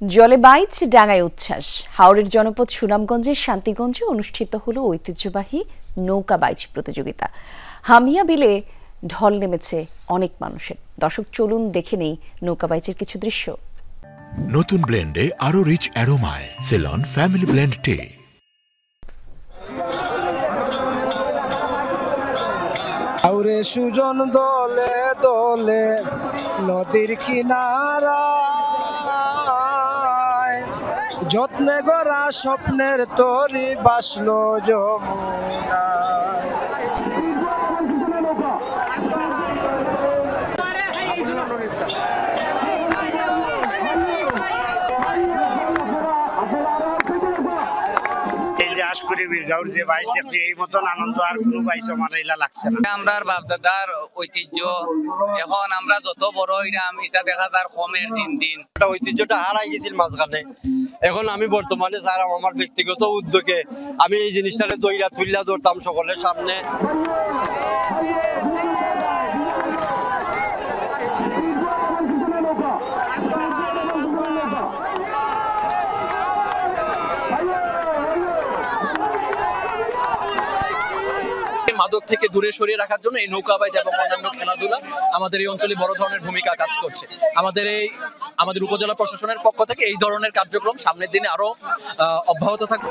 জলে বাইচ ডাঙায় উচ্ছ্বাস। হাওরের জনপদ সুনামগঞ্জের শান্তিগঞ্জে অনুষ্ঠিত হলো ঐতিহ্যবাহী নৌকা বাইচ প্রতিযোগিতা। হামিয়া বিলে ঢল নেমেছে অনেক মানুষের। দর্শক, চলুন দেখে নেই নৌকা বাইচের কিছু দৃশ্য। নতুন ব্লেন্ডে আরো রিচ অ্যারোমায় সেলন ফ্যামিলি ব্লেন্ড টে। হাওরে সুজন দলে দলে নদীর কিনারায়, যত্নে গড়া স্বপ্নের তরি বাসলো যমুনায়। যে বাইশ দেখছি এই মতন আনন্দ আর কোনো বাইশ আমার লাগছে না। আমরা বাপদাদার ঐতিহ্য, এখন আমরা যত বড় হইলাম এটা দেখা যার কমের দিন দিন ঐতিহ্যটা হারাই গেছিল মাঝখানে। এখন আমি বর্তমানে স্যার আমার ব্যক্তিগত উদ্যোগে আমি এই জিনিসটাকে দইরা তুইলা ধরতাম সকলের সামনে। মাদক থেকে দূরে সরিয়ে রাখার জন্য এই নৌকা বাইচ এবং অন্যান্য খেলাধুলা আমাদের এই অঞ্চলে বড় ধরনের ভূমিকা কাজ করছে। আমাদের উপজেলা প্রশাসনের পক্ষ থেকে এই ধরনের কার্যক্রম সামনের দিনে আরো অব্যাহত থাকবে।